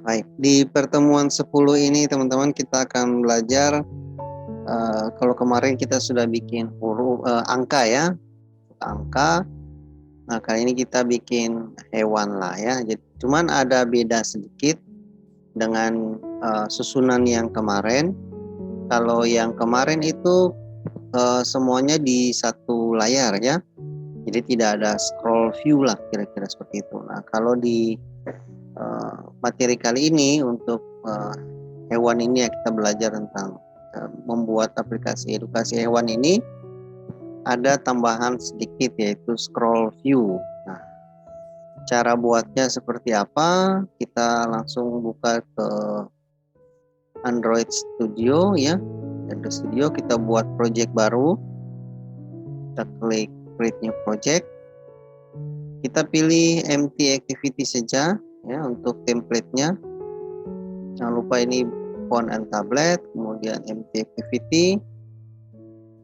Baik, di pertemuan 10 ini teman-teman kita akan belajar, kalau kemarin kita sudah bikin angka ya, angka. Nah, kali ini kita bikin hewan lah ya. Jadi cuman ada beda sedikit dengan, susunan yang kemarin. Kalau yang kemarin itu, semuanya di satu layar ya. Jadi tidak ada scroll view lah, kira-kira seperti itu. Nah, kalau di materi kali ini untuk hewan ini ya, kita belajar tentang membuat aplikasi edukasi hewan ini, ada tambahan sedikit yaitu scroll view. Nah, cara buatnya seperti apa? Kita langsung buka ke Android Studio ya. Android Studio, kita buat project baru. Kita klik create new project. Kita pilih empty activity saja ya untuk template-nya. Jangan lupa ini phone and tablet, kemudian empty activity.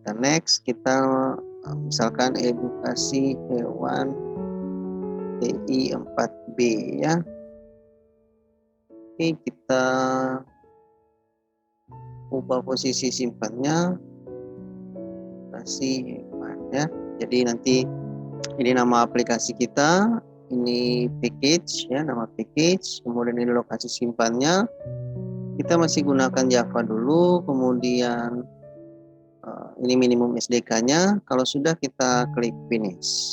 Kita next, kita misalkan edukasi hewan TI 4B ya. Oke, kita ubah posisi simpannya, edukasi hewan ya. Jadi nanti ini nama aplikasi kita, ini package ya, nama package, kemudian ini lokasi simpannya. Kita masih gunakan Java dulu, kemudian ini minimum SDK-nya. Kalau sudah, kita klik finish.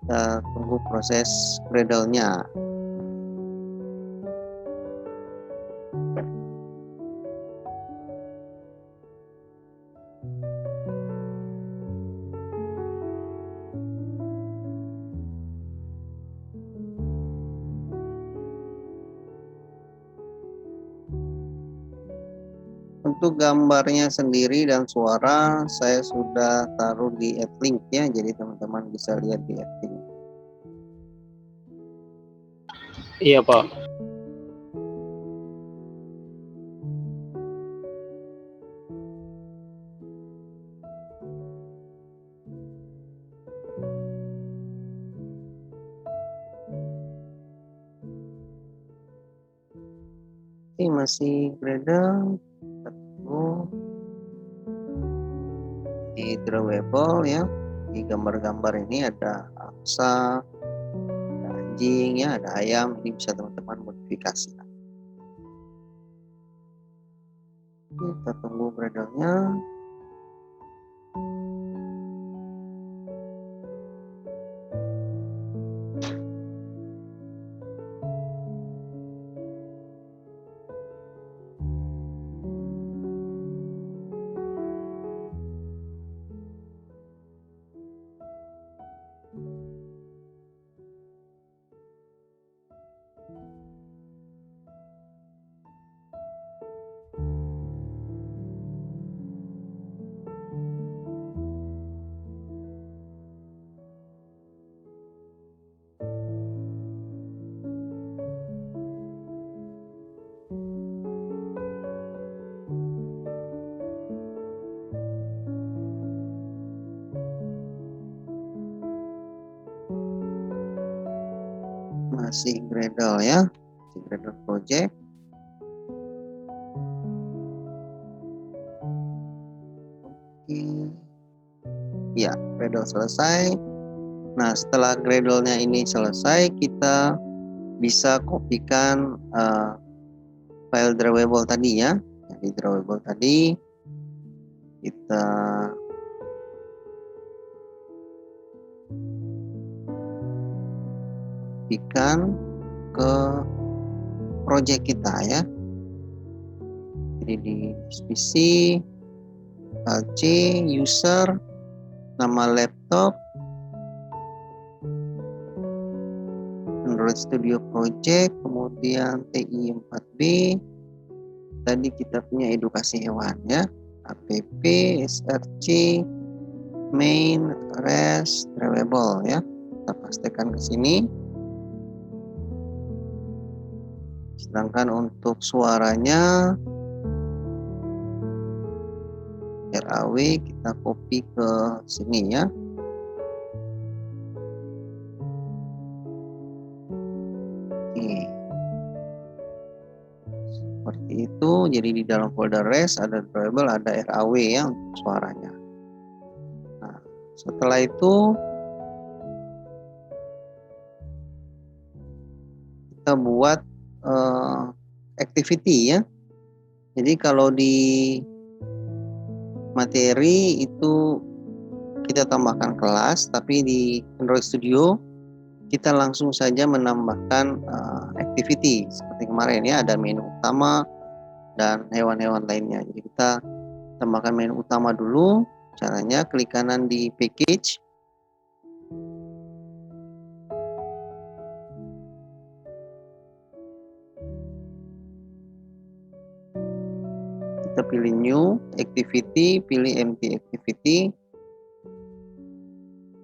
Kita tunggu proses Gradle-nya. Untuk gambarnya sendiri dan suara saya sudah taruh di AdLink ya, jadi teman-teman bisa lihat di AdLink. Iya, Pak. Ini masih Gradle. Di drawable ya, di gambar-gambar ini ada angsa, ada anjing ya, ada ayam. Ini bisa teman-teman modifikasi. Kita tunggu Gradle-nya. Masih Gradle ya, masih Gradle project. Oke. Ya, Gradle selesai. Nah, setelah Gradle-nya ini selesai, kita bisa kopikan file drawable tadi ya. Jadi drawable tadi kita kopikan ke project kita ya. Jadi di PC, C, user, nama laptop, Android Studio Project, kemudian TI 4B. Tadi kita punya edukasi hewan ya, app, src, main, rest, drawable ya. Kita pastikan ke sini. Sedangkan untuk suaranya RAW kita copy ke sini ya. itu. Jadi di dalam folder rest ada drawable, ada RAW ya untuk suaranya. Nah, setelah itu kita buat activity ya. Jadi kalau di materi itu kita tambahkan kelas, tapi di Android Studio kita langsung saja menambahkan activity seperti kemarin ya, ada menu utama dan hewan-hewan lainnya. Jadi kita tambahkan menu utama dulu. Caranya klik kanan di package, kita pilih new activity, pilih empty activity,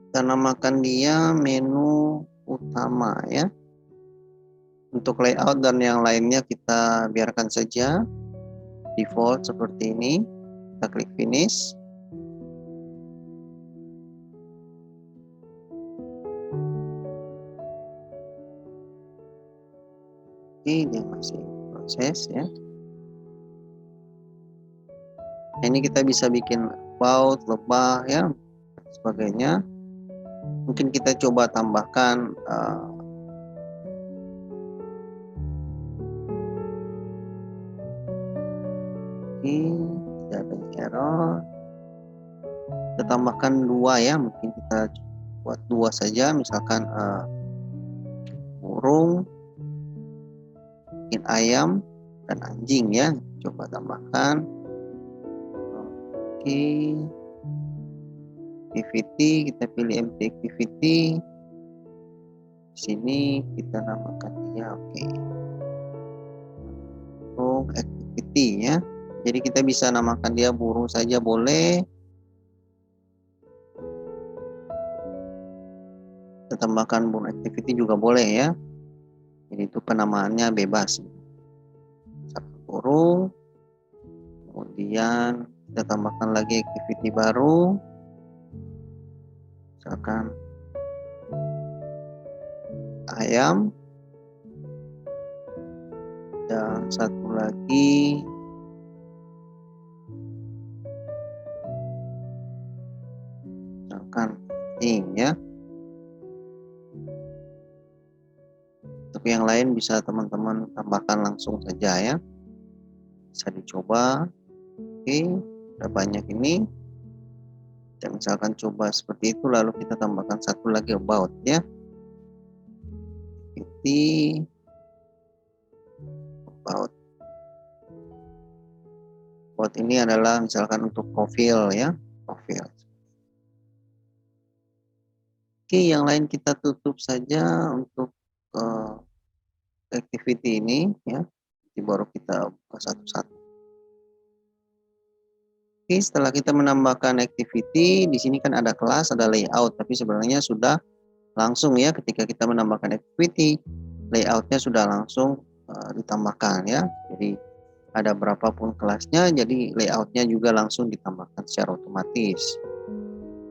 kita namakan dia menu utama ya. Untuk layout dan yang lainnya kita biarkan saja default seperti ini. Kita klik finish. Oke, dia masih proses ya. Nah, ini kita bisa bikin about, lebah ya, sebagainya. Mungkin kita coba tambahkan tidak ada error. Kita tambahkan 2 ya, mungkin kita buat 2 saja, misalkan burung, mungkin ayam dan anjing ya. Coba tambahkan. Oke, activity, kita pilih empty activity. Sini kita namakan dia burung activity ya. Jadi kita bisa namakan dia burung saja boleh. Kita tambahkan burung activity juga boleh ya. Jadi itu penamaannya bebas. Satu burung. Kemudian kita tambahkan lagi activity baru. Misalkan ayam. Dan satu lagi misalkan anjing ya. Untuk yang lain bisa teman-teman tambahkan langsung saja ya. Bisa dicoba. Oke, udah banyak ini. Dan misalkan coba seperti itu, lalu kita tambahkan satu lagi about ya. Activity about. About ini adalah misalkan untuk profil ya, profil. Oke, yang lain kita tutup saja untuk activity ini ya. Jadi baru kita buka satu-satu. Oke, setelah kita menambahkan activity, di sini kan ada kelas, ada layout, tapi sebenarnya sudah langsung ya ketika kita menambahkan activity, layoutnya sudah langsung ditambahkan ya. Jadi ada berapapun kelasnya, jadi layoutnya juga langsung ditambahkan secara otomatis.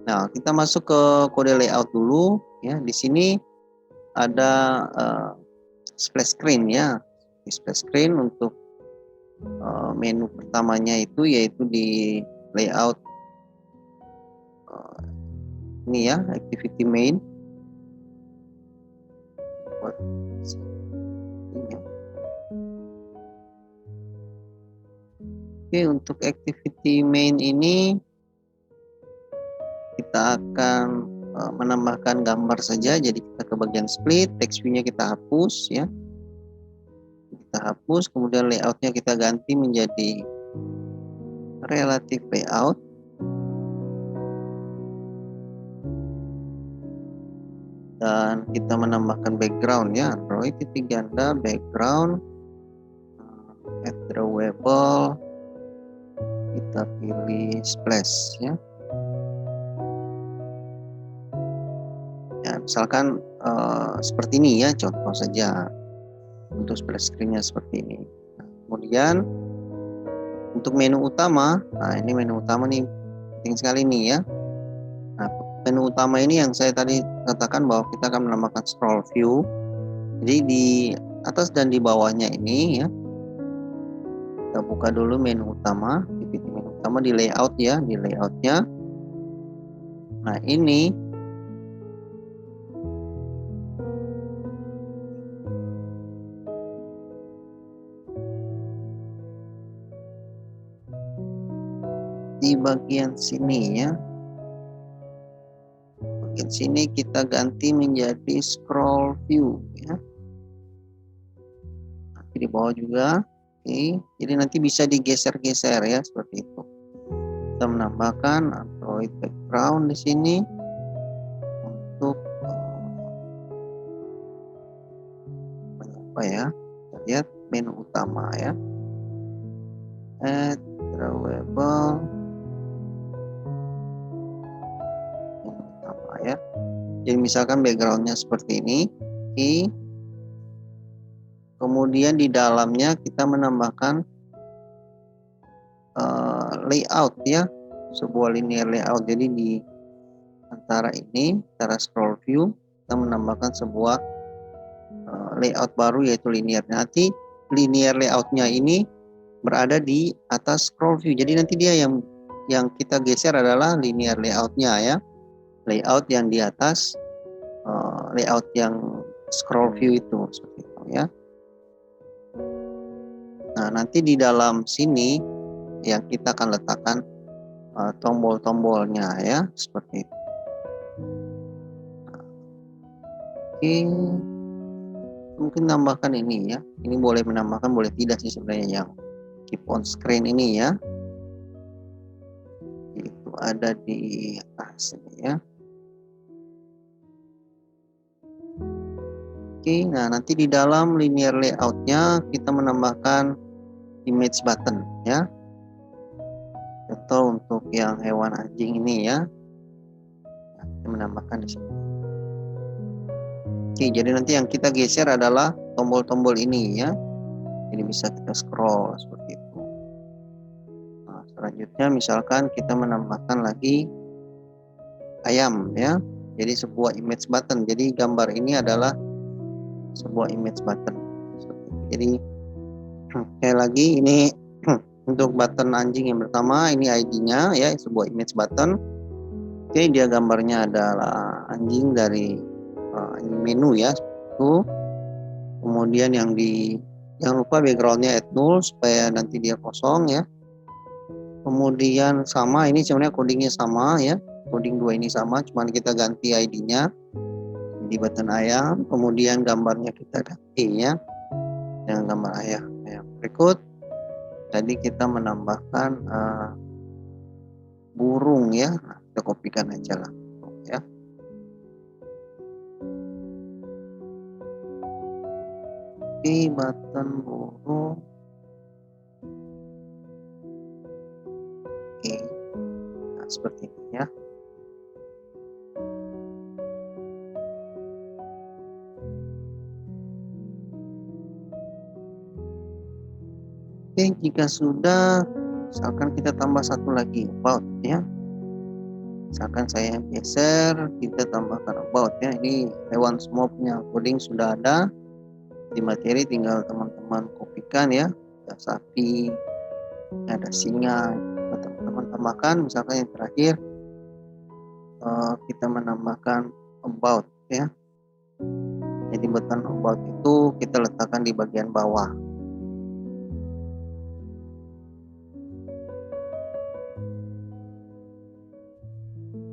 Nah, kita masuk ke kode layout dulu ya. Di sini ada splash screen ya. Di splash screen untuk menu pertamanya itu yaitu di layout ini ya, activity main. Oke, untuk activity main ini kita akan menambahkan gambar saja. Jadi kita ke bagian split, text view-nya kita hapus ya. Kita hapus, kemudian layoutnya kita ganti menjadi relative layout. Dan kita menambahkan background ya, Android titik ganda background, add drawable, kita pilih splash ya. Ya misalkan seperti ini ya, contoh saja untuk splash screen-nya seperti ini. Nah, kemudian untuk menu utama, nah ini menu utama nih penting sekali nih ya. Nah, menu utama ini yang saya tadi katakan bahwa kita akan menambahkan scroll view. Jadi di atas dan di bawahnya ini ya, kita Kita buka dulu menu utama, activity menu utama di layout ya, di layoutnya. Nah ini di bagian sini ya, bagian sini kita ganti menjadi scroll view ya. Nanti di bawah juga. Oke, jadi nanti bisa digeser-geser ya seperti itu. Kita menambahkan Android background di sini untuk apa ya? Kita lihat menu utama ya. Add drawable menu utama ya. Jadi misalkan backgroundnya seperti ini. Oke. Kemudian di dalamnya kita menambahkan layout ya, sebuah linear layout. Jadi di antara ini, antara scroll view, kita menambahkan sebuah layout baru yaitu linear. Nanti linear layoutnya ini berada di atas scroll view. Jadi nanti dia yang kita geser adalah linear layoutnya ya, layout yang di atas layout yang scroll view itu seperti itu ya. Nah nanti di dalam sini yang kita akan letakkan tombol-tombolnya ya seperti itu. Oke, mungkin tambahkan ini ya. Ini boleh menambahkan, boleh tidak sih sebenarnya yang keep on screen ini ya. Itu ada di atas ini ya. Oke, nah nanti di dalam linear layoutnya kita menambahkan image button ya. Contoh untuk yang hewan anjing ini ya. Nah, kita menambahkan di sini. Oke, jadi nanti yang kita geser adalah tombol-tombol ini ya. Jadi bisa kita scroll seperti itu. Nah, selanjutnya misalkan kita menambahkan lagi ayam ya. Jadi sebuah image button. Jadi gambar ini adalah sebuah image button. Jadi sekali lagi ini untuk button anjing yang pertama, ini ID-nya ya, sebuah image button. Oke, dia gambarnya adalah anjing dari menu ya. Itu. Kemudian jangan lupa backgroundnya add null supaya nanti dia kosong ya. Kemudian sama, ini sebenarnya codingnya sama ya. Coding 2 ini sama, cuman kita ganti ID-nya di button ayam, kemudian gambarnya kita ganti ya dengan gambar ayam. Berikut tadi kita menambahkan burung ya. Nah, kita kopikan aja lah ya. Oke, button burung. Oke, nah seperti ini ya. Oke, jika sudah, misalkan kita tambah satu lagi about ya. Misalkan saya geser, kita tambahkan about ya. Ini hewan semua punya coding sudah ada di materi, tinggal teman-teman kopikan ya. Ada sapi, ada singa, teman-teman tambahkan. Misalkan yang terakhir kita menambahkan about ya. Jadi button about itu kita letakkan di bagian bawah.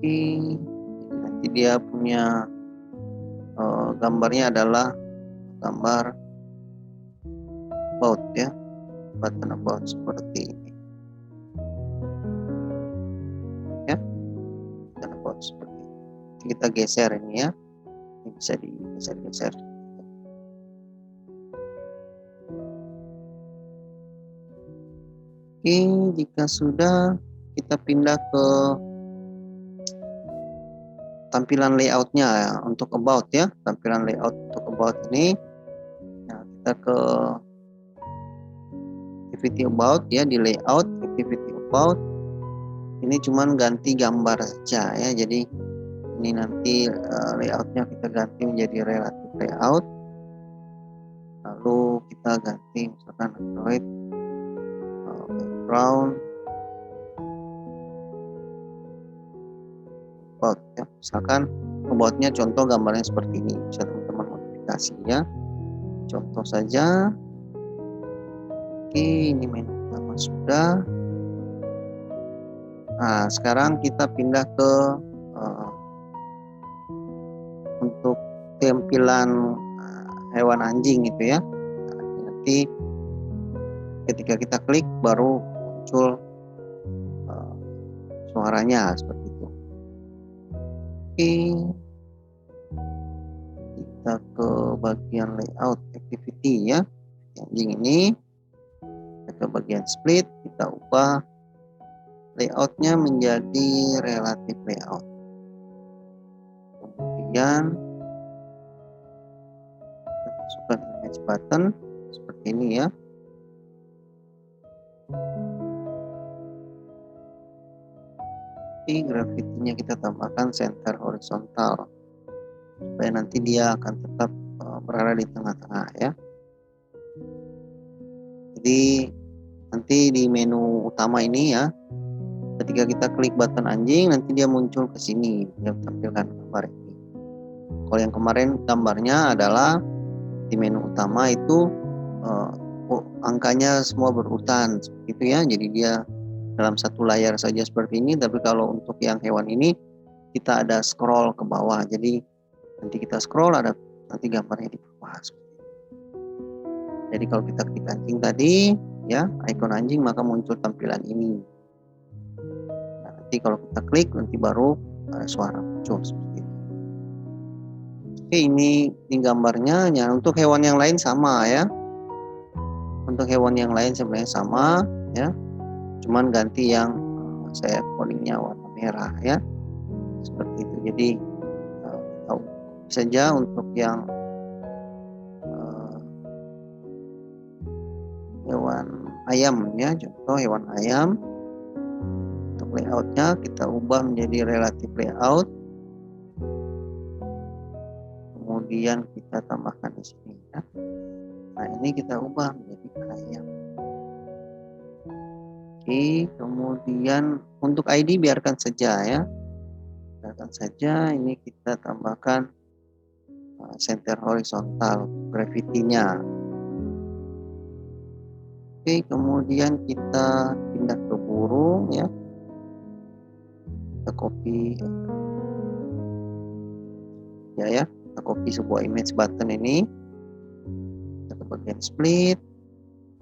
Jadi nanti dia punya gambarnya adalah gambar about ya, button about seperti ini ya, button about seperti ini. Kita geser ini ya, ini bisa digeser. Oke, jika sudah, kita pindah ke tampilan layoutnya ya, untuk about ya, tampilan layout untuk about ini. Nah, kita ke activity about ya, di layout activity about. Ini cuman ganti gambar saja ya, jadi ini nanti layoutnya kita ganti menjadi relative layout. Lalu kita ganti misalkan Android background, about ya. Misalkan membuatnya contoh gambarnya seperti ini, bisa teman-teman modifikasi ya. Contoh saja. Oke, ini menu utama sudah. Nah, sekarang kita pindah ke untuk tampilan hewan anjing itu ya. Nah, nanti ketika kita klik baru muncul suaranya seperti itu. Oke, kita ke bagian layout activity ya. Anjing ini kita ke bagian split, kita ubah layoutnya menjadi relative layout. Kemudian kita masukkan image button seperti ini ya. Gravity-nya kita tambahkan center horizontal supaya nanti dia akan tetap berada di tengah-tengah ya. Jadi nanti di menu utama ini ya, ketika kita klik button anjing nanti dia muncul ke sini, dia tampilkan gambar ini. Kalau yang kemarin gambarnya adalah di menu utama itu angkanya semua berurutan seperti itu ya, jadi dia dalam satu layar saja seperti ini. Tapi kalau untuk yang hewan ini kita ada scroll ke bawah, jadi nanti kita scroll ada nanti gambarnya di bawah. Jadi kalau kita klik anjing tadi ya, ikon anjing, maka muncul tampilan ini. Nah, nanti kalau kita klik nanti baru ada suara muncul seperti itu. Oke, ini gambarnya ya. Untuk hewan yang lain sama ya. Untuk hewan yang lain sebenarnya sama ya, cuman ganti yang saya codingnya warna merah ya, seperti itu. Jadi tahu saja untuk yang hewan ayam ya, contoh hewan ayam, untuk layoutnya kita ubah menjadi relative layout, kemudian kita tambahkan di sini ya. Nah, ini kita ubah menjadi ayam. Oke, kemudian untuk ID biarkan saja ya, biarkan saja. Ini kita tambahkan center horizontal gravity-nya. Oke, kemudian kita pindah ke burung ya, kita copy ya, kita copy sebuah image button ini, kita ke bagian split,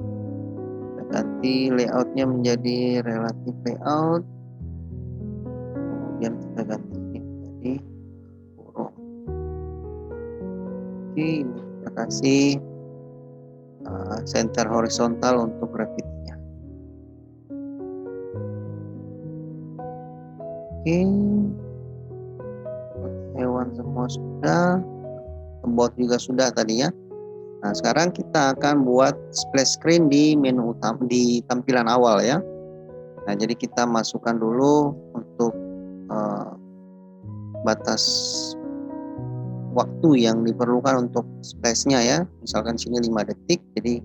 kita ganti layoutnya menjadi relative layout, kemudian kita ganti ini menjadi burung. Oke, ini kita kasih center horizontal untuk gravity-nya. Oke, hewan semua sudah, about juga sudah tadi ya. Nah, sekarang kita akan buat splash screen di menu utama, di tampilan awal ya. Nah, jadi kita masukkan dulu untuk batas waktu yang diperlukan untuk splash-nya ya. Misalkan sini 5 detik, jadi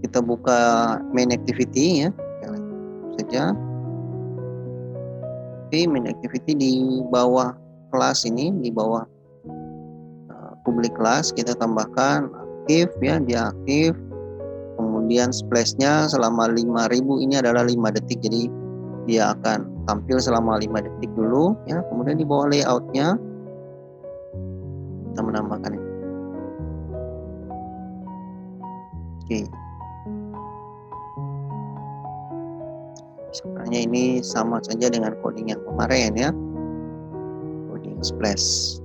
kita buka main activity ya, saja. Oke, main activity di bawah kelas ini, di bawah public kelas kita tambahkan aktif ya, dia aktif. Kemudian splash-nya selama 5000 ini adalah 5 detik, jadi dia akan tampil selama 5 detik dulu ya. Kemudian di bawah layout-nya kita menambahkan ini. Oke. Sebenarnya ini sama saja dengan coding yang kemarin ya, coding splash.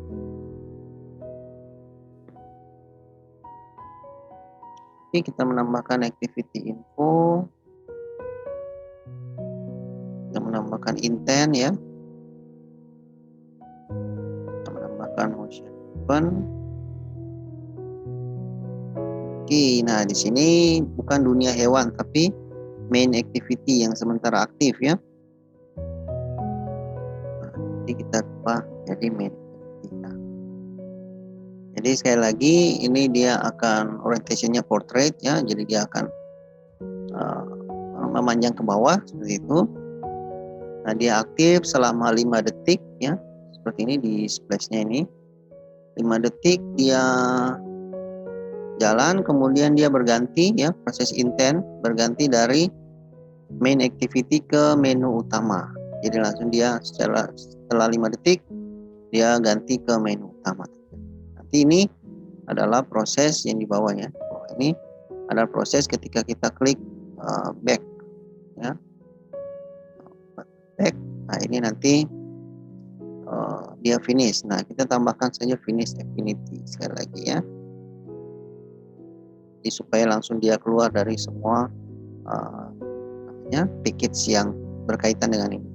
Oke, kita menambahkan activity info, kita menambahkan intent ya, kita menambahkan motion event. Oke, nah di sini bukan dunia hewan tapi main activity yang sementara aktif ya. Nah, jadi kita ubah jadi main activity. Jadi sekali lagi ini dia akan orientationnya portrait ya, jadi dia akan memanjang ke bawah seperti itu. Nah, dia aktif selama 5 detik ya. Seperti ini di splashnya ini. 5 detik dia jalan, kemudian dia berganti ya, proses intent berganti dari main activity ke menu utama. Jadi langsung dia setelah 5 detik dia ganti ke menu utama. Nanti ini adalah proses yang di bawahnya. Ini adalah proses ketika kita klik back ya. Back. Nah, ini nanti dia finish. Nah, kita tambahkan saja finish affinity sekali lagi ya. Jadi supaya langsung dia keluar dari semua package yang berkaitan dengan ini.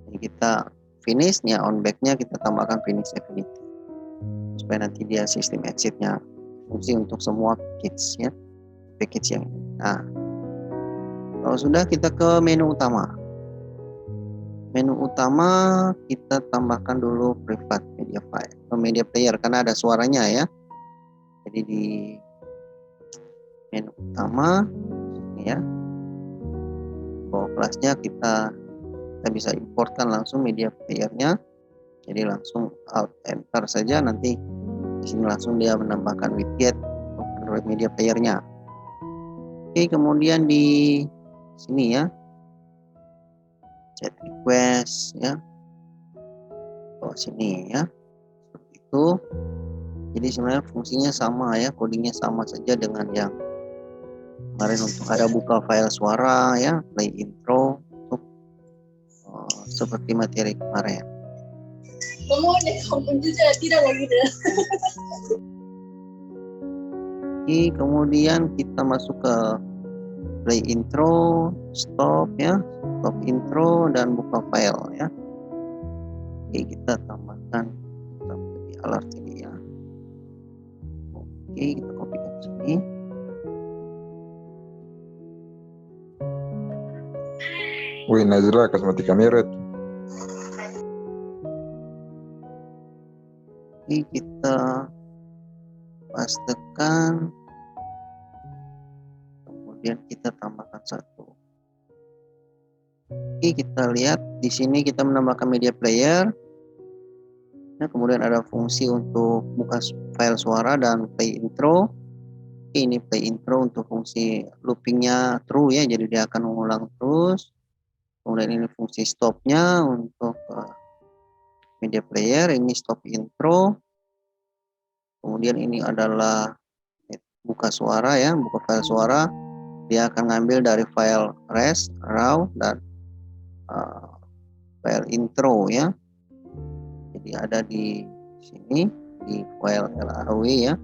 Jadi kita finish nya on back-nya kita tambahkan finish affinity supaya nanti dia sistem exit-nya fungsi untuk semua package ya, package yang ini. Nah, kalau sudah kita ke menu utama. Menu utama kita tambahkan dulu private media file atau media player karena ada suaranya ya. Jadi di menu utama ini ya, bawah kelasnya kita bisa importkan langsung media playernya. Jadi langsung alt enter saja, nanti di sini langsung dia menambahkan widget untuk Android media playernya. Oke, kemudian di sini ya, chat request ya, sini ya, seperti itu. Jadi sebenarnya fungsinya sama ya, codingnya sama saja dengan yang kemarin untuk ada buka file suara ya, play intro untuk seperti materi kemarin. Oke, kemudian kita masuk ke play intro, stop ya, stop intro dan buka file ya. Oke, kita tambahkan sampai di alert ini ya. Oke, kita copy ke sini. Wih, Nazra kasih mati kamera tuh. Oke, kita pastekan, kemudian kita tambahkan satu. Oke, kita lihat di sini kita menambahkan media player. Nah, kemudian ada fungsi untuk buka file suara dan play intro. Oke, ini play intro untuk fungsi loopingnya true ya, jadi dia akan mengulang terus. Kemudian ini fungsi stopnya untuk media player, ini stop intro. Kemudian ini adalah buka suara ya, buka file suara. Dia akan ngambil dari file res, raw, dan file intro ya. Jadi ada di sini di file LAW ya,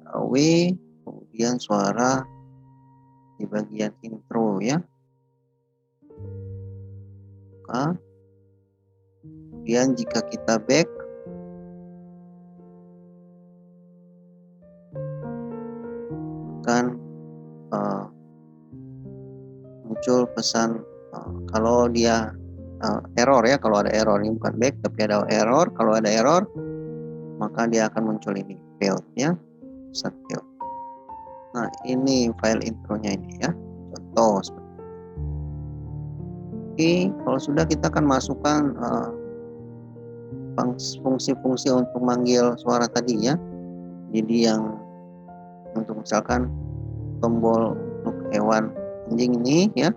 LAW, kemudian suara di bagian intro ya. Kemudian jika kita back, akan muncul pesan kalau dia error ya, kalau ada error, ini bukan back tapi ada error. Kalau ada error maka dia akan muncul ini failed ya, pesan failed. Nah, ini file intronya ini ya, contoh seperti ini. Oke, kalau sudah kita akan masukkan fungsi-fungsi untuk manggil suara tadi ya. Jadi yang untuk misalkan tombol untuk hewan anjing ini ya.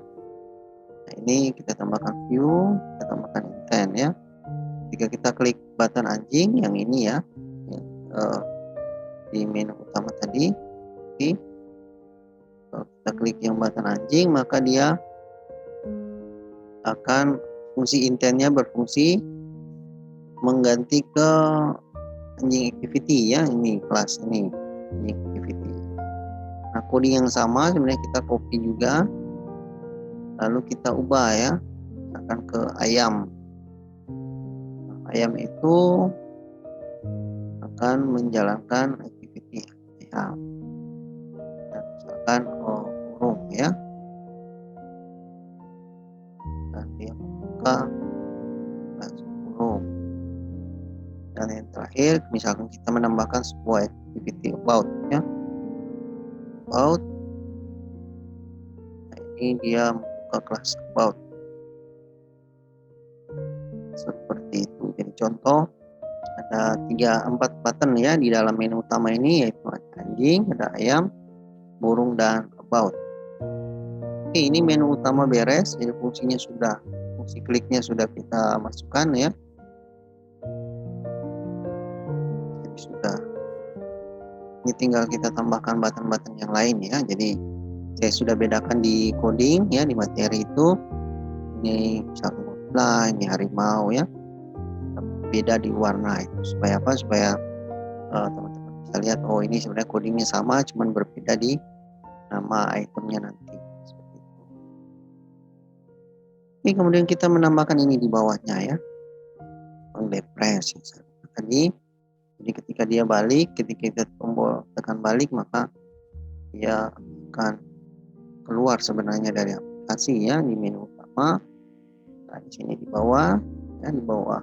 Nah, ini kita tambahkan view, kita tambahkan intent ya. Jika kita klik button anjing yang ini ya, di menu utama tadi, oke. Kalau kita klik yang button anjing, maka dia akan fungsi intentnya berfungsi mengganti ke anjing activity ya, ini kelas ini anjing activity. Nah, coding yang sama sebenarnya kita copy juga, lalu kita ubah ya, akan ke ayam. Nah, ayam itu akan menjalankan activity ayam. Dan misalkan burung ya, dan dia membuka burung. Dan yang terakhir, misalkan kita menambahkan sebuah activity about ya, about Ini dia membuka class about seperti itu. Jadi contoh ada 3-4 button ya di dalam menu utama ini, yaitu ada anjing, ada ayam, burung, dan about. Oke, ini menu utama beres. Jadi fungsi kliknya sudah kita masukkan ya. Jadi sudah. Ini tinggal kita tambahkan button-button yang lain ya. Jadi saya sudah bedakan di coding ya, di materi itu. Ini misalkan multiply, ini harimau ya. Beda di warna itu. Supaya apa? Supaya teman-teman bisa lihat, oh ini sebenarnya codingnya sama, cuman berbeda di nama itemnya nanti. Seperti itu. Oke, kemudian kita menambahkan ini di bawahnya ya. Press tadi. Jadi ketika dia balik, ketika kita tombol tekan balik, maka dia akan keluar sebenarnya dari aplikasi ya di menu utama. Nah, di sini di bawah ya, di bawah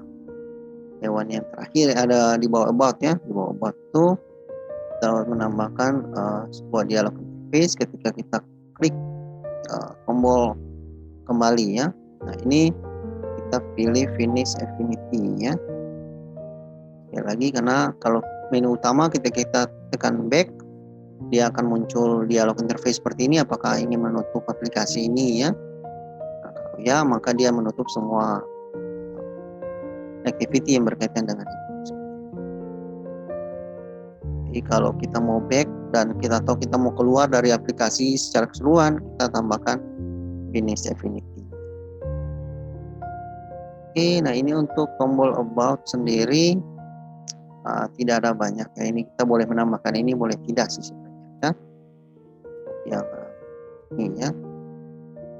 hewan yang terakhir ada di bawah about ya. Di bawah about itu kita menambahkan sebuah dialog interface ketika kita klik tombol kembali ya. Nah, ini kita pilih finish affinity ya. Sekali lagi, karena kalau menu utama ketika kita tekan back, dia akan muncul dialog interface seperti ini, apakah ingin menutup aplikasi ini ya. Nah, kalau ya, maka dia menutup semua activity yang berkaitan dengan itu. Jadi kalau kita mau back dan kita tahu kita mau keluar dari aplikasi secara keseluruhan, kita tambahkan finish affinity. Oke, nah ini untuk tombol about sendiri tidak ada banyak ya. Ini kita boleh menambahkan ini, boleh tidak sih sebenarnya ya. Ini ya.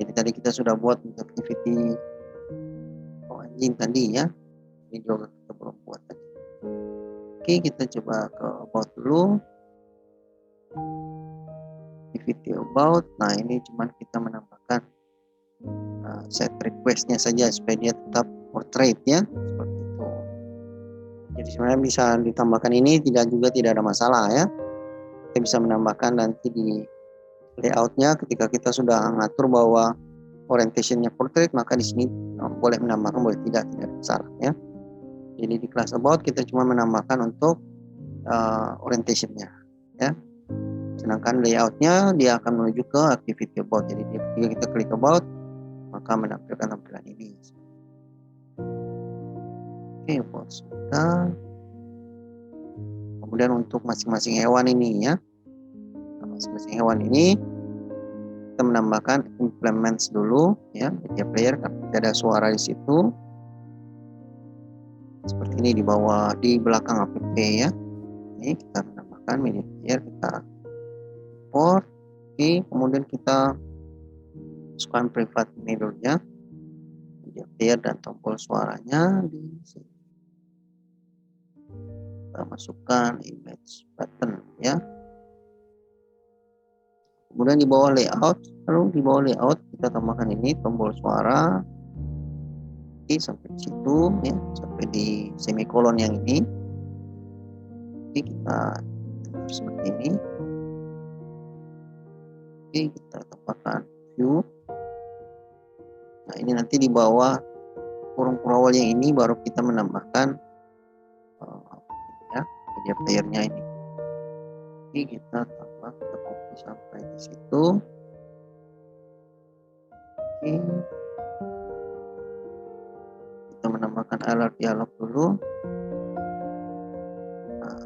Jadi tadi kita sudah buat untuk activity anjing tadi ya. Ini juga kita belum buat tadi. Oke, kita coba ke about dulu. Activity about. Nah, ini cuman kita menambahkan set requestnya saja supaya dia tetap portrait ya, seperti itu. Jadi sebenarnya bisa ditambahkan ini, tidak ada masalah ya. Kita bisa menambahkan nanti di layoutnya ketika kita sudah ngatur bahwa orientationnya portrait, maka di sini boleh menambahkan, boleh tidak ada masalah ya. Jadi di class about kita cuma menambahkan untuk orientationnya ya. Sedangkan layoutnya dia akan menuju ke activity about. Jadi ketika kita klik about, maka menampilkan tampilan ini. Oke, about sudah. Kemudian untuk masing-masing hewan ini ya, masing-masing hewan ini kita menambahkan implements dulu ya, media player karena tidak ada suara di situ. Seperti ini di bawah, di belakang app ya. Ini kita menambahkan media player, kita import. Oke, kemudian kita masukkan private mirror-nya, media player dan tombol suaranya di sini. Kita masukkan image button ya. Kemudian di bawah layout, kita tambahkan ini tombol suara. Oke, sampai di situ ya, sampai di semikolon yang ini. Oke, kita seperti ini. Oke, kita tambahkan view. Nah, ini nanti di bawah kurung awal yang ini baru kita menambahkan ya, media playernya ini. Oke, kita tambah, kita copy sampai di situ. Oke, kita menambahkan alert dialog dulu. Nah,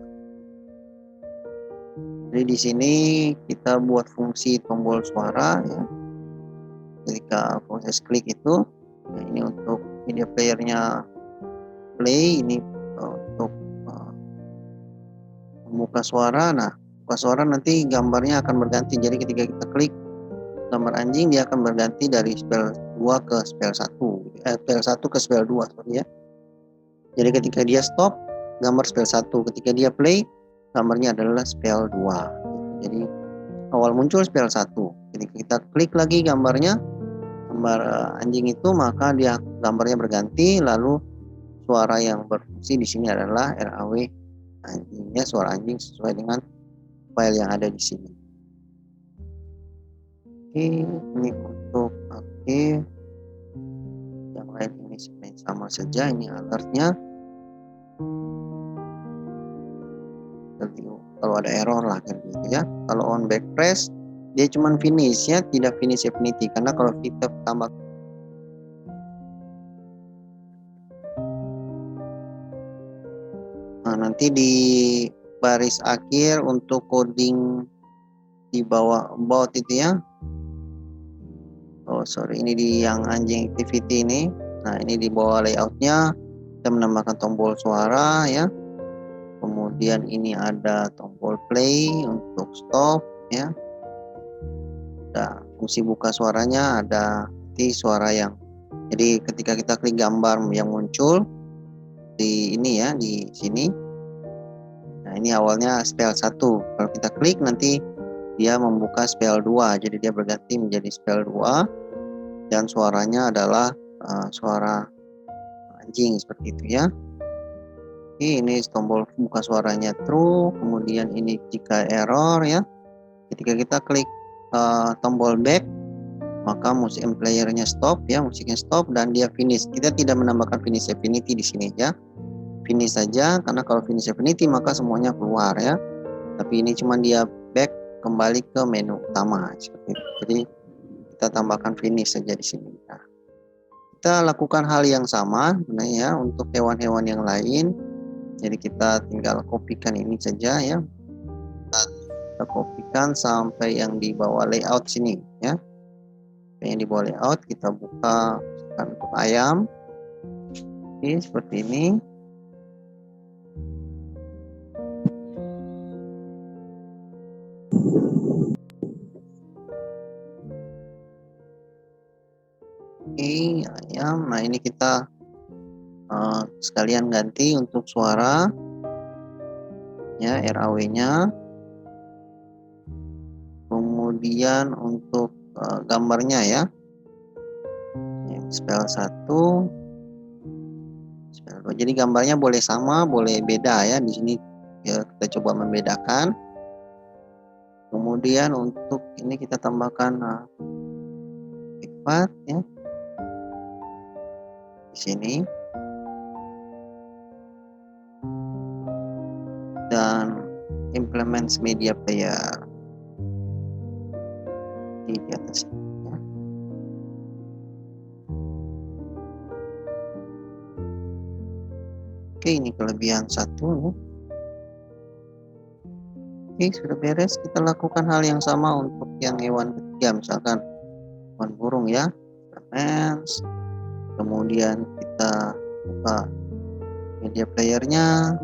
jadi di sini kita buat fungsi tombol suara ya. Ketika proses klik itu, nah ini untuk media playernya play, ini untuk membuka suara. Nah, buka suara nanti gambarnya akan berganti. Jadi ketika kita klik gambar anjing, dia akan berganti dari spell 2 ke spell 1, spell 1 ke spell 2 sorry ya. Jadi ketika dia stop, gambar spell 1, ketika dia play, gambarnya adalah spell 2. Jadi awal muncul spell 1, ketika kita klik lagi gambar anjing itu, maka dia gambarnya berganti, lalu suara yang berfungsi di sini adalah RAW anjingnya, suara anjing sesuai dengan file yang ada di sini. Ini untuk aktif, yang lain ini sebenarnya sama saja. Ini alertnya. Kalau ada error lah kan gitu ya. Kalau on back press dia cuman finish ya, tidak finish Affinity, karena kalau kita tambah nanti di baris akhir untuk coding di bawah about itu ya. Oh sorry, ini di yang anjing activity ini. Nah ini di bawah layoutnya kita menambahkan tombol suara ya. Kemudian ini ada tombol play untuk stop ya. Ada fungsi buka suaranya, ada nanti suara yang, jadi ketika kita klik gambar yang muncul di ini ya, di sini. Nah ini awalnya spell 1, kalau kita klik nanti dia membuka spell 2, jadi dia berganti menjadi spell 2 dan suaranya adalah suara anjing seperti itu ya. Ini tombol buka suaranya true, kemudian ini jika error ya, ketika kita klik tombol back maka musik playernya stop ya, musiknya stop dan dia finish. Kita tidak menambahkan finish Affinity di sini ya, finish saja, karena kalau finish Affinity maka semuanya keluar ya. Tapi ini cuma dia back kembali ke menu utama seperti itu. Jadi kita tambahkan finish saja di sini. Nah, kita lakukan hal yang sama ya untuk hewan-hewan yang lain. Jadi kita tinggal kopikan ini saja ya. Kita kopikan sampai yang di bawah layout sini ya. Yang di bawah layout kita buka untuk ayam. Oke, seperti ini. Oke, ayam. Nah ini kita sekalian ganti untuk suara ya, RAW-nya. Kemudian untuk gambarnya ya, spell 1, spell 2. Jadi gambarnya boleh sama, boleh beda ya. Di sini ya kita coba membedakan. Kemudian untuk ini kita tambahkan efek ya di sini. Dan implement media player di atas ini ya. Oke, ini kelebihan 1 ya. Oke, sudah beres. Kita lakukan hal yang sama untuk yang hewan ketiga, misalkan hewan burung ya, kemudian kita buka media playernya.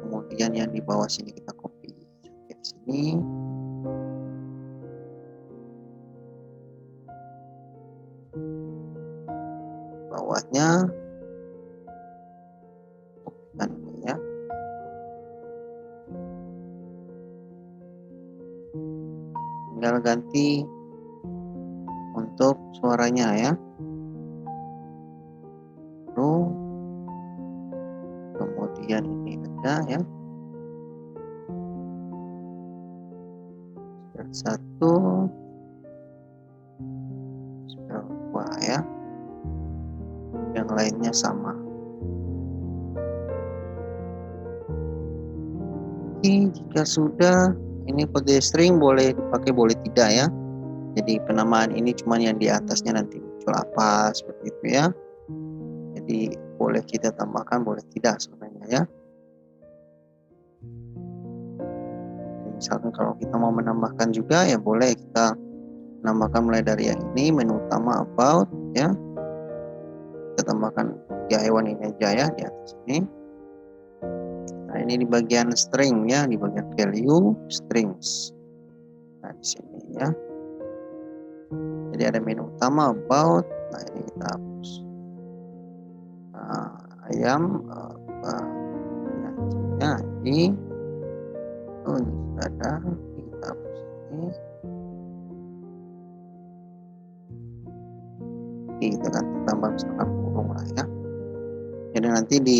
Kemudian yang di bawah sini kita copy di sini. Bawahnya kopikan ya. Tinggal ganti untuk suaranya ya. Lalu kemudian ini ada ya. Spell 1, spell 2 ya. Yang lainnya sama. Oke, jika sudah, ini kode string boleh dipakai boleh tidak ya. Jadi penamaan ini cuma yang di atasnya nanti muncul apa seperti itu ya. Jadi boleh kita tambahkan boleh tidak sebenarnya ya. Misalkan kalau kita mau menambahkan juga ya boleh kita menambahkan mulai dari yang ini, menu utama about ya. Kita tambahkan 3 hewan ini aja ya di atas ini. Nah ini di bagian string ya, di bagian value strings. Nah di sini ya. Jadi ada menu utama about. Nah ini kita hapus. Ayam ya ini. Oh ini sudah ada. Kita hapus ini. Oke, kita akan tambah misalkan burung lah ya. Jadi nanti di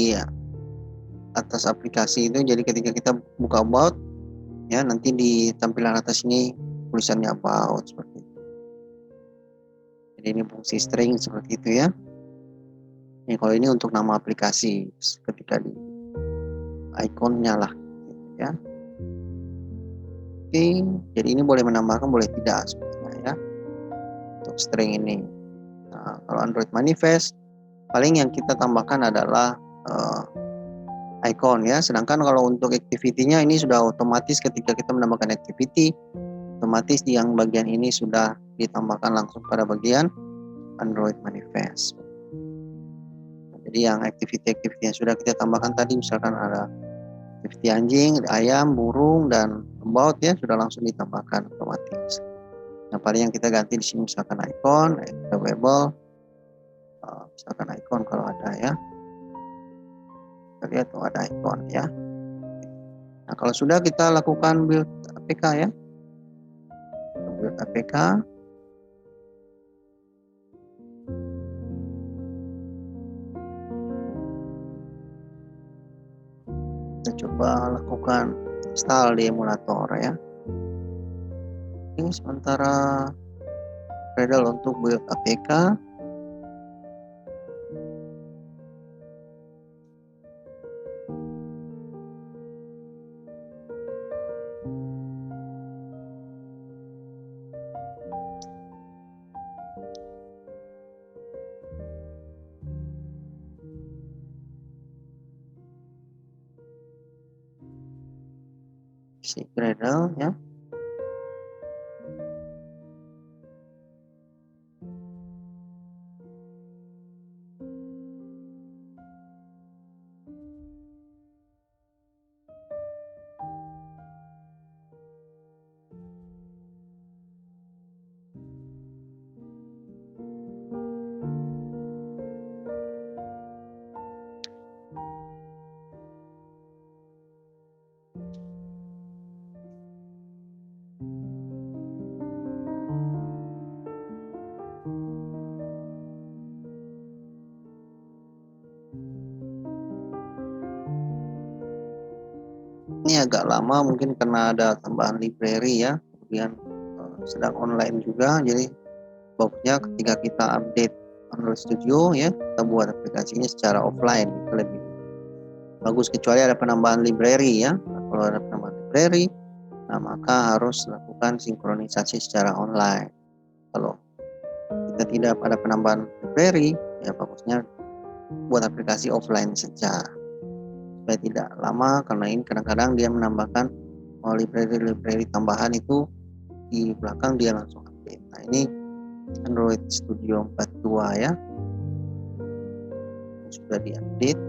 atas aplikasi itu, jadi ketika kita buka about ya, nanti di tampilan atas ini tulisannya about seperti itu. Jadi ini fungsi string seperti itu ya. Ini kalau ini untuk nama aplikasi ketika di ikonnya lah gitu ya. Oke, jadi ini boleh menambahkan boleh tidak sebenarnya ya untuk string ini. Nah, kalau Android Manifest paling yang kita tambahkan adalah icon ya. Sedangkan kalau untuk activity-nya ini sudah otomatis ketika kita menambahkan activity, otomatis di yang bagian ini sudah ditambahkan langsung pada bagian Android Manifest. Jadi yang activity-activity yang sudah kita tambahkan tadi, misalkan ada activity anjing, ayam, burung, dan about ya, sudah langsung ditambahkan otomatis. Nah, paling yang kita ganti di sini misalkan icon, available, misalkan icon kalau ada ya. Kita lihat tuh ada icon ya. Nah, kalau sudah kita lakukan build APK ya. Build APK. Kita coba lakukan install di emulator ya. Ini sementara Gradle untuk build APK. Si Gradle ya. Ini agak lama mungkin karena ada tambahan library ya, kemudian sedang online juga, jadi bagusnya ketika kita update Android Studio ya, kita buat aplikasinya secara offline itu lebih bagus, kecuali ada penambahan library ya. Nah, kalau ada penambahan library, nah maka harus lakukan sinkronisasi secara online. Kalau kita tidak ada penambahan library, ya bagusnya buat aplikasi offline saja supaya tidak lama, karena ini kadang-kadang dia menambahkan library tambahan itu di belakang dia langsung update. Nah, ini Android Studio 42 ya, sudah diupdate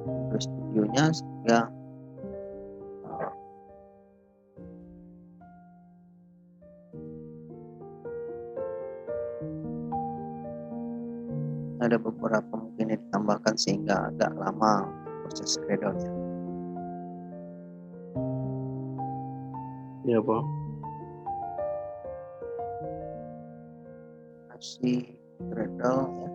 Android Studionya sehingga ada beberapa mungkin yang ditambahkan sehingga agak lama proses Gradle-nya. Iya, Pak. Masih Gradle ya.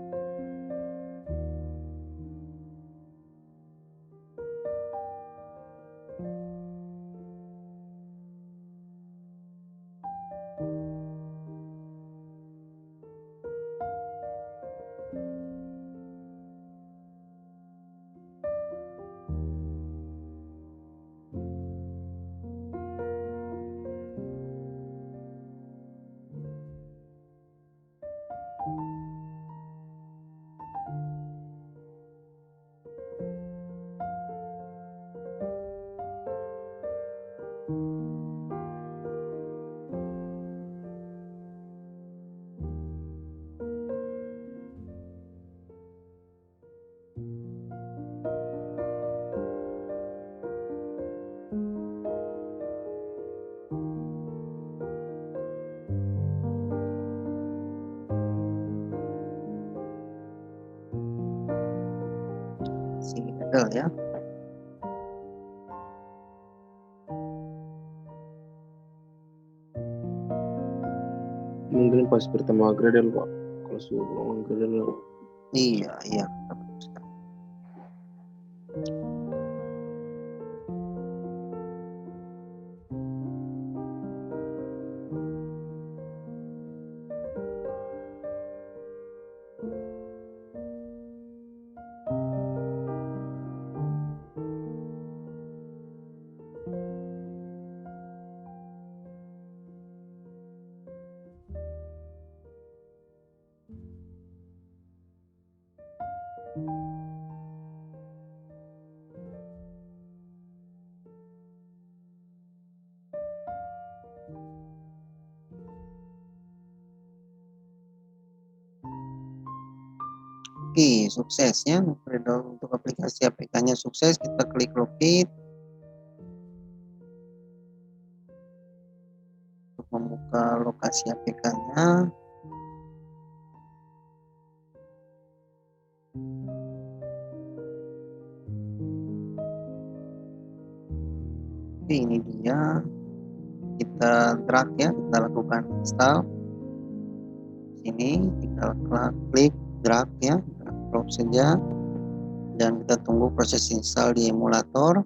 Masih Gradle ya. Mungkin pas pertama Gradle, Pak. Kalau sebelum Gradle. Iya. Oke, sukses ya. Untuk aplikasi APK-nya sukses, kita klik locate untuk membuka lokasi APK-nya. Oke, ini dia. Kita drag ya, kita lakukan install. Sini tinggal klik drag ya, drag saja, dan kita tunggu proses install di emulator.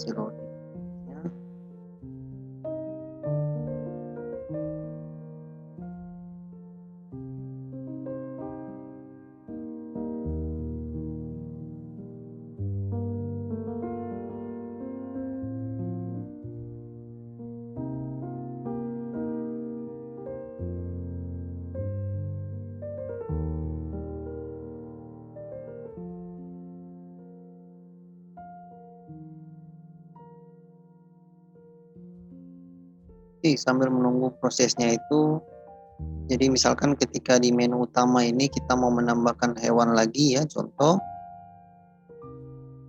Zero ya. Oke, sambil menunggu prosesnya itu, jadi misalkan ketika di menu utama ini kita mau menambahkan hewan lagi ya, contoh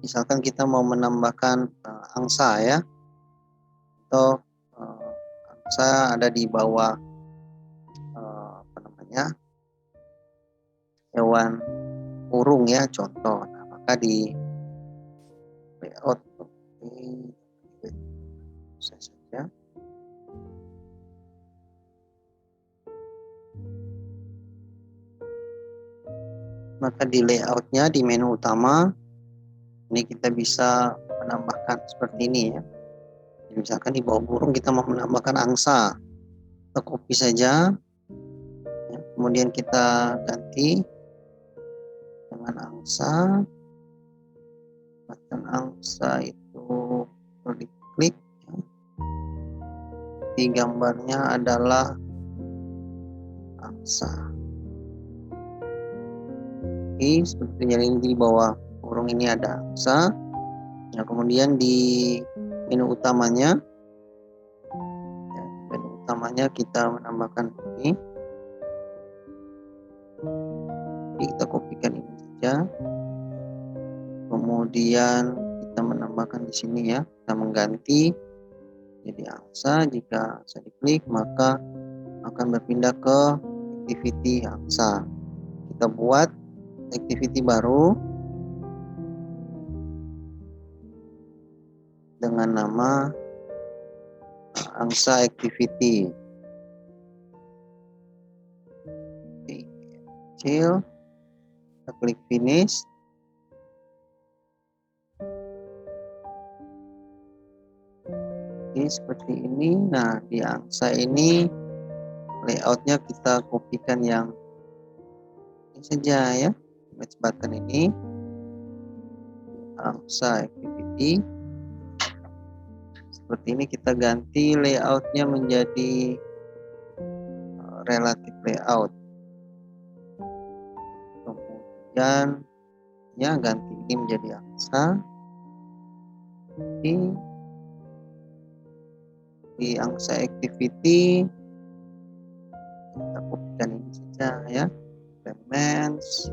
misalkan kita mau menambahkan angsa ya, atau angsa ada di bawah hewan burung ya, contoh. Nah, maka di layout saya saja. Maka di layoutnya di menu utama ini kita bisa menambahkan seperti ini ya. Jadi misalkan di bawah burung kita mau menambahkan angsa, kita copy saja ya, kemudian kita ganti dengan angsa. Button angsa itu perlu diklik ya. Di gambarnya adalah angsa. Oke, seperti ini di bawah burung ini ada angsa. Nah, kemudian di menu utamanya kita menambahkan ini. Jadi kita kopikan ini saja. Kemudian kita menambahkan di sini ya, kita mengganti jadi angsa. Jika saya diklik maka akan berpindah ke activity angsa. Kita buat activity baru dengan nama angsa activity. Kecil, kita klik finish. Oke, seperti ini. Nah, di angsa ini layoutnya kita kopikan yang ini saja ya, match button ini, angsa activity. Seperti ini kita ganti layoutnya menjadi relative layout. Kemudian ya ganti ini menjadi angsa. Di angsa activity kita kopikan ini saja ya, elements.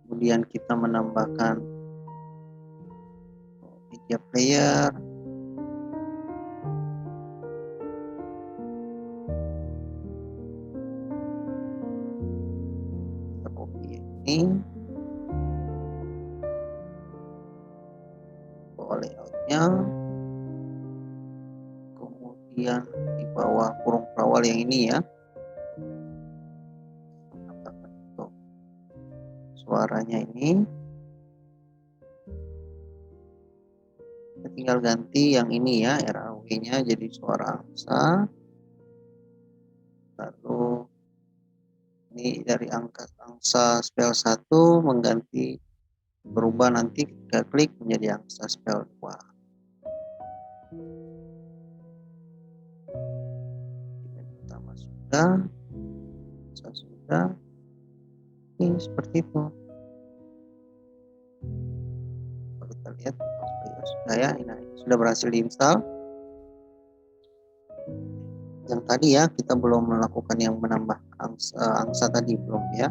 Kemudian kita menambahkan media player. Kita copy ini. Layoutnya. Kemudian di bawah burung perawal yang ini ya, suaranya ini. Kita tinggal ganti yang ini ya, RAW-nya jadi suara angsa. Lalu ini dari angsa spell 1 mengganti, berubah nanti ketika klik menjadi angsa spell 2. Pertama sudah, ini seperti itu. Kalau kita lihat sudah ya, ini sudah berhasil diinstal. Yang tadi ya, kita belum melakukan yang menambah angsa tadi, belum ya.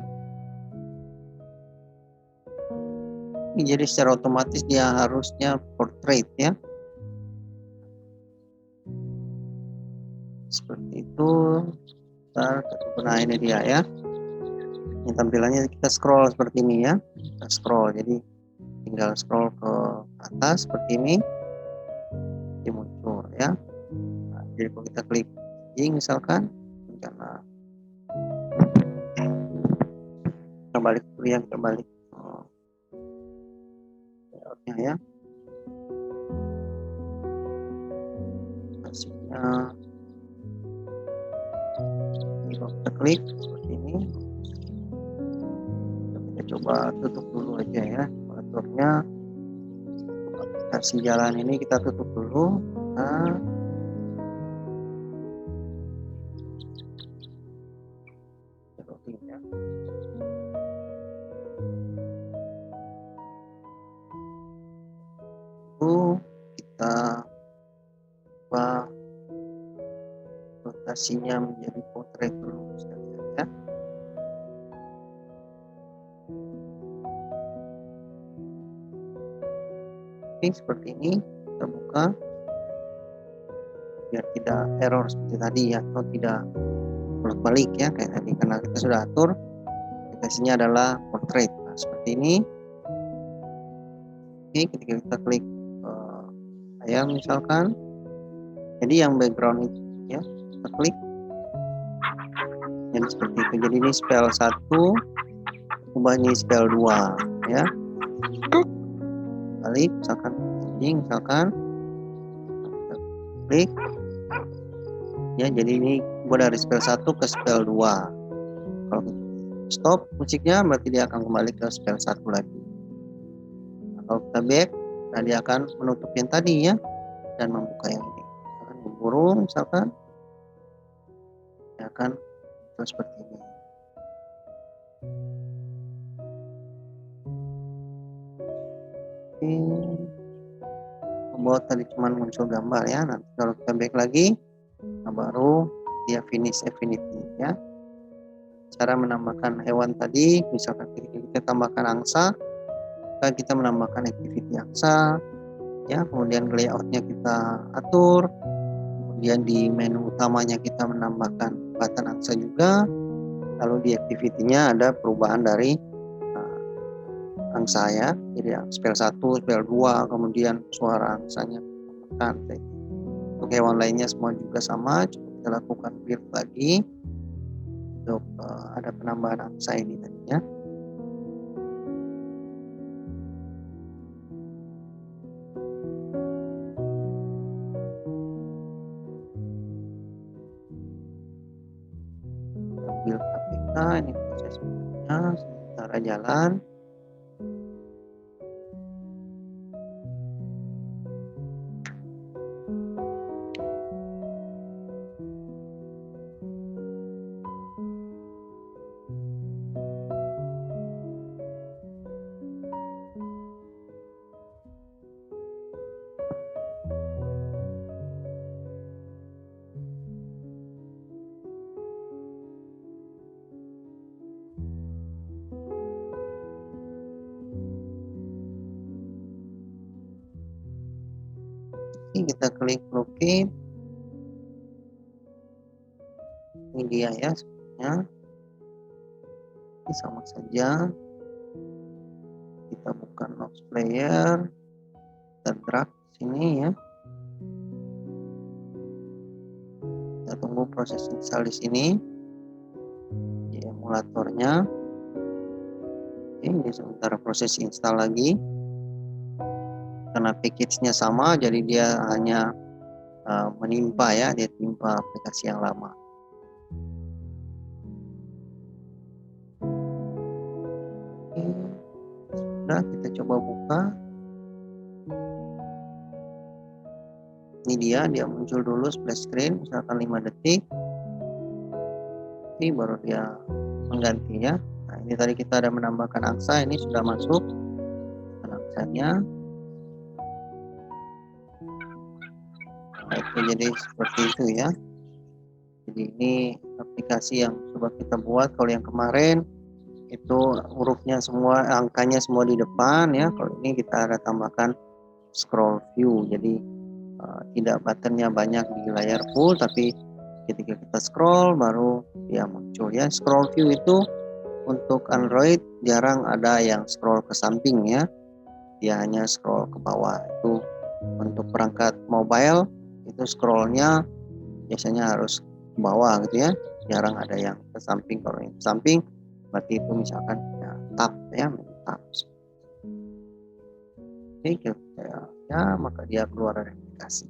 Ini jadi secara otomatis dia harusnya portrait ya, seperti itu. Nah ini dia ya, ini tampilannya. Kita scroll seperti ini ya, kita scroll, jadi tinggal scroll ke atas seperti ini, dia muncul ya. Nah, jadi kalau kita klik misalkan, karena terbalik dulu ya, terbalik layoutnya ya, hasilnya. Ini kalau kita klik seperti ini, kita coba tutup dulu aja ya aturnya. Aplikasi jalan ini kita tutup dulu. Nah, ya. Kita ubah rotasinya menjadi portrait dulu ya. Oke, seperti ini kita buka biar tidak error seperti tadi ya, atau tidak bolak-balik ya kayak tadi, karena kita sudah atur aplikasinya adalah portrait. Nah, seperti ini. Oke, ketika kita klik ayam misalkan, jadi yang background itu ya, kita klik jadi seperti itu. Jadi ini spell 1 ubah ini spell 2 ya, balik misalkan ini, misalkan kita klik ya, jadi ini gua dari spell 1 ke spell 2. Kalau stop musiknya berarti dia akan kembali ke spell 1 lagi. Nah, kalau kita back, nah dia akan menutup yang tadi ya dan membuka yang ini. Misalkan burung misalkan, dia akan seperti ini. Membuat tadi cuma muncul gambar ya. Nanti kalau kita back lagi, nah baru dia finish affinity ya. Cara menambahkan hewan tadi, misalkan kita tambahkan angsa, maka kita menambahkan activity angsa ya. Kemudian layoutnya kita atur, kemudian di menu utamanya kita menambahkan button angsa juga. Lalu di activity-nya ada perubahan dari angsa ya, jadi spell 1, spell 2, kemudian suara angsanya tambahkan. Untuk hewan lainnya semua juga sama, coba kita lakukan build lagi untuk ada penambahan angsa ini tadinya. Build APK, ini prosesnya sementara jalan. Kita klik locate, ini dia ya sebenarnya. Ini sama saja, kita buka Nox player, kita drag sini ya, kita tunggu proses install di sini di emulatornya. Ini sementara proses install lagi. Karena package-nya sama, jadi dia hanya menimpa ya, dia timpa aplikasi yang lama. Oke, sudah, kita coba buka. Ini dia muncul dulu splash screen, misalkan 5 detik. Ini baru dia menggantinya. Nah, ini tadi kita ada menambahkan angsa, ini sudah masuk angsanya. Nah, itu jadi seperti itu ya. Jadi ini aplikasi yang coba kita buat. Kalau yang kemarin itu hurufnya semua, angkanya semua di depan ya. Kalau ini kita ada tambahkan scroll view, jadi tidak buttonnya banyak di layar full, tapi ketika kita scroll baru dia muncul ya. Scroll view itu untuk Android jarang ada yang scroll ke samping ya, dia hanya scroll ke bawah. Itu untuk perangkat mobile itu scrollnya biasanya harus ke bawah gitu ya, jarang ada yang ke samping. Kalau yang ke samping berarti itu misalkan ya, tab ya, tab. Oke, ya maka dia keluar dari aplikasi.